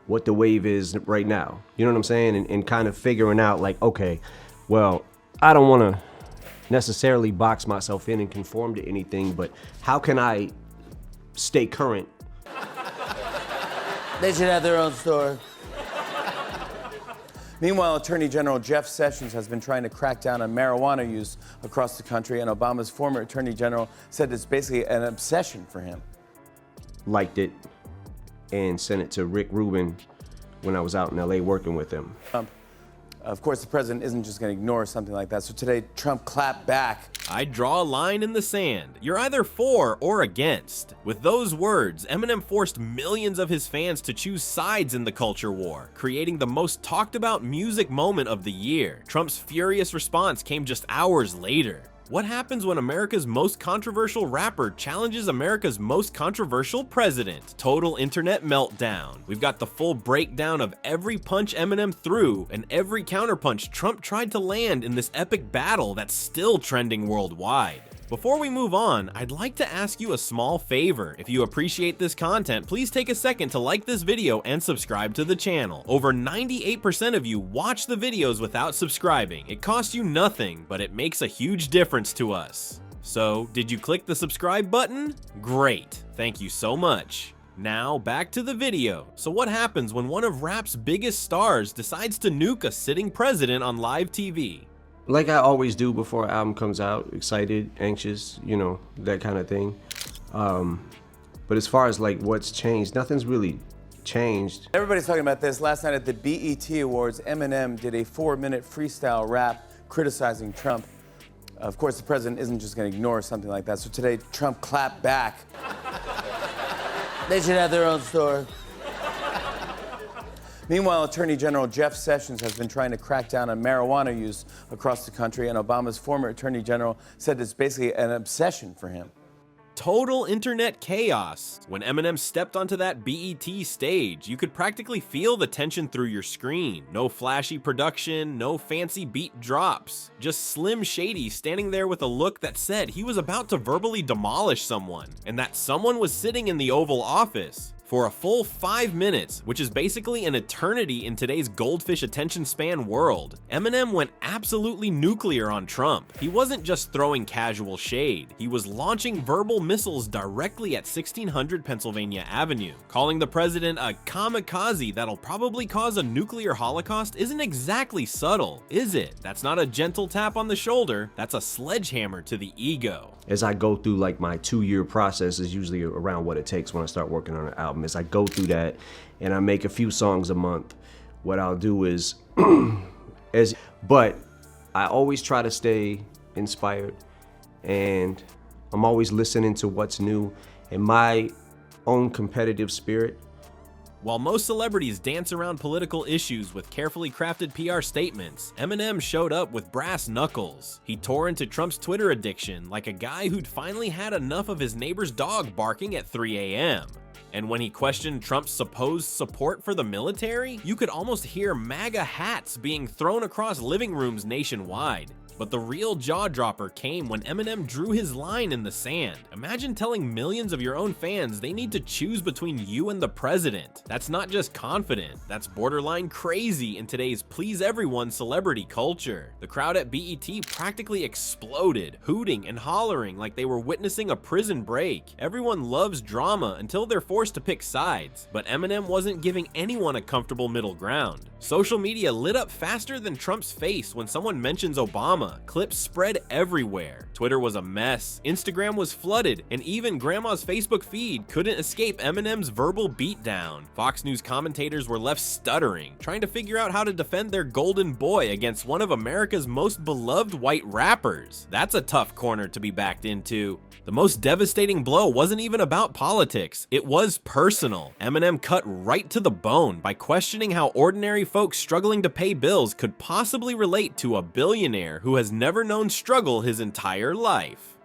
what the wave is right now. You know what I'm saying? And kind of figuring out like, okay, well, I don't want to necessarily box myself in and conform to anything, but how can I stay current? They should have their own store. Meanwhile, Attorney General Jeff Sessions has been trying to crack down on marijuana use across the country, and Obama's former Attorney General said it's basically an obsession for him. Liked it and sent it to Rick Rubin when I was out in LA working with him. Of course, the president isn't just going to ignore something like that. So today, Trump clapped back. I draw a line in the sand. You're either for or against. With those words, Eminem forced millions of his fans to choose sides in the culture war, creating the most talked about music moment of the year. Trump's furious response came just hours later. What happens when America's most controversial rapper challenges America's most controversial president? Total internet meltdown. We've got the full breakdown of every punch Eminem threw and every counterpunch Trump tried to land in this epic battle that's still trending worldwide. Before we move on, I'd like to ask you a small favor. If you appreciate this content, please take a second to like this video and subscribe to the channel. Over 98% of you watch the videos without subscribing. It costs you nothing, but it makes a huge difference to us. So, did you click the subscribe button? Great, thank you so much. Now, back to the video. So what happens when one of rap's biggest stars decides to nuke a sitting president on live TV? Like I always do before an album comes out, excited, anxious, you know, that kind of thing. But as far as like what's changed, nothing's really changed. Everybody's talking about this. Last night at the BET Awards, Eminem did a 4-minute freestyle rap criticizing Trump. Of course, the president isn't just going to ignore something like that. So today, Trump clapped back. They should have their own store. Meanwhile, Attorney General Jeff Sessions has been trying to crack down on marijuana use across the country, and Obama's former Attorney General said it's basically an obsession for him. Total internet chaos. When Eminem stepped onto that BET stage, you could practically feel the tension through your screen. No flashy production, no fancy beat drops. Just Slim Shady standing there with a look that said he was about to verbally demolish someone, and that someone was sitting in the Oval Office. For a full 5 minutes, which is basically an eternity in today's goldfish attention span world, Eminem went absolutely nuclear on Trump. He wasn't just throwing casual shade, he was launching verbal missiles directly at 1600 Pennsylvania Avenue. Calling the president a kamikaze that'll probably cause a nuclear holocaust isn't exactly subtle, is it? That's not a gentle tap on the shoulder, that's a sledgehammer to the ego. As I go through like my 2-year process is usually around what it takes when I start working on an album. As I go through that and I make a few songs a month, what I'll do is, but I always try to stay inspired, and I'm always listening to what's new and my own competitive spirit. While most celebrities dance around political issues with carefully crafted PR statements, Eminem showed up with brass knuckles. He tore into Trump's Twitter addiction like a guy who'd finally had enough of his neighbor's dog barking at 3 a.m. And when he questioned Trump's supposed support for the military, you could almost hear MAGA hats being thrown across living rooms nationwide. But the real jaw-dropper came when Eminem drew his line in the sand. Imagine telling millions of your own fans they need to choose between you and the president. That's not just confident, that's borderline crazy in today's please everyone celebrity culture. The crowd at BET practically exploded, hooting and hollering like they were witnessing a prison break. Everyone loves drama until they're forced to pick sides, but Eminem wasn't giving anyone a comfortable middle ground. Social media lit up faster than Trump's face when someone mentions Obama. Clips spread everywhere. Twitter was a mess, Instagram was flooded, and even Grandma's Facebook feed couldn't escape Eminem's verbal beatdown. Fox News commentators were left stuttering, trying to figure out how to defend their golden boy against one of America's most beloved white rappers. That's a tough corner to be backed into. The most devastating blow wasn't even about politics, it was personal. Eminem cut right to the bone by questioning how ordinary folks struggling to pay bills could possibly relate to a billionaire who has never known struggle his entire life.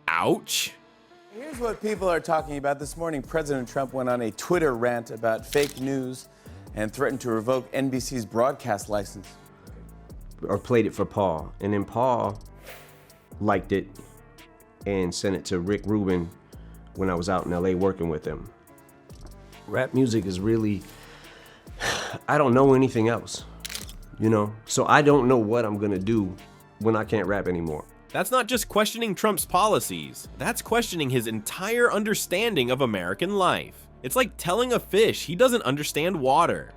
Ouch. Here's what people are talking about. This morning, President Trump went on a Twitter rant about fake news and threatened to revoke NBC's broadcast license. Or played it for Paul, and then Paul liked it and sent it to Rick Rubin when I was out in LA working with him. Rap music is really I don't know anything else, you know? So I don't know what I'm gonna do when I can't rap anymore. That's not just questioning Trump's policies, that's questioning his entire understanding of American life. It's like telling a fish he doesn't understand water.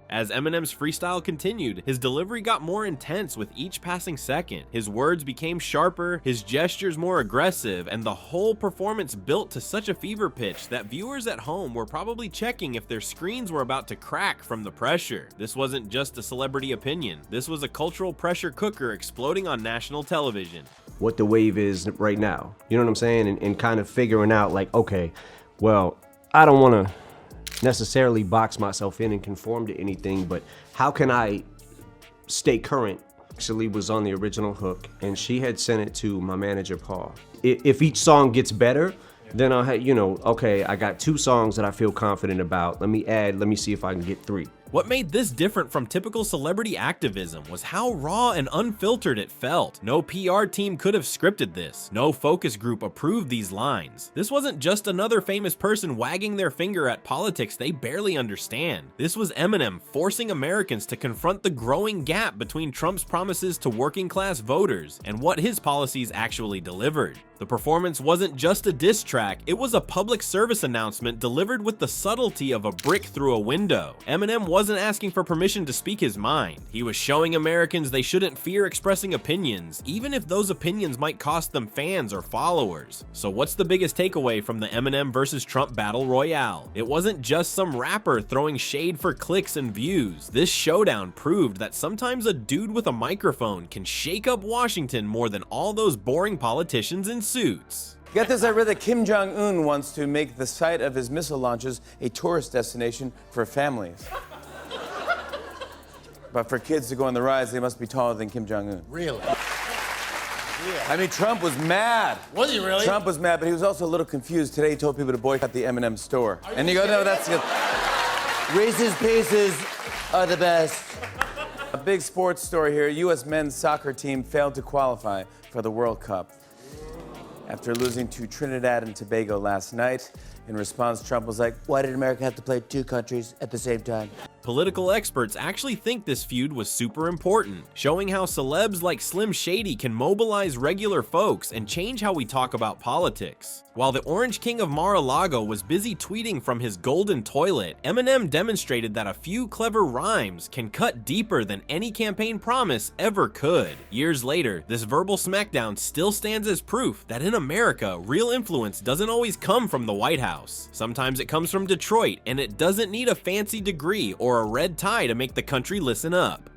As Eminem's freestyle continued, his delivery got more intense with each passing second. His words became sharper, his gestures more aggressive, and the whole performance built to such a fever pitch that viewers at home were probably checking if their screens were about to crack from the pressure. This wasn't just a celebrity opinion, this was a cultural pressure cooker exploding on national television. What the wave is right now, you know what I'm saying? And kind of figuring out like, okay, well, I don't want to necessarily box myself in and conform to anything, but how can I stay current? Actually was on the original hook, and she had sent it to my manager Paul. If each song gets better, then I'll have, you know, okay, I got 2 songs that I feel confident about. Let me see if I can get 3. What made this different from typical celebrity activism was how raw and unfiltered it felt. No PR team could have scripted this. No focus group approved these lines. This wasn't just another famous person wagging their finger at politics they barely understand. This was Eminem forcing Americans to confront the growing gap between Trump's promises to working class voters and what his policies actually delivered. The performance wasn't just a diss track, it was a public service announcement delivered with the subtlety of a brick through a window. Eminem wasn't asking for permission to speak his mind. He was showing Americans they shouldn't fear expressing opinions, even if those opinions might cost them fans or followers. So what's the biggest takeaway from the Eminem versus Trump battle royale? It wasn't just some rapper throwing shade for clicks and views. This showdown proved that sometimes a dude with a microphone can shake up Washington more than all those boring politicians in suits. Get this, I read that Kim Jong-un wants to make the site of his missile launches a tourist destination for families. But for kids to go on the rides, they must be taller than Kim Jong-un. Really? Yeah. I mean, Trump was mad. Was he really? Trump was mad, but he was also a little confused. Today he told people to boycott the Eminem store. And you go, no, that's good. Reese's Pieces are the best. A big sports story here. U.S. men's soccer team failed to qualify for the World Cup after losing to Trinidad and Tobago last night. In response, Trump was like, why did America have to play 2 countries at the same time? Political experts actually think this feud was super important, showing how celebs like Slim Shady can mobilize regular folks and change how we talk about politics. While the Orange King of Mar-a-Lago was busy tweeting from his golden toilet, Eminem demonstrated that a few clever rhymes can cut deeper than any campaign promise ever could. Years later, this verbal smackdown still stands as proof that in America, real influence doesn't always come from the White House. Sometimes it comes from Detroit, and it doesn't need a fancy degree or a red tie to make the country listen up.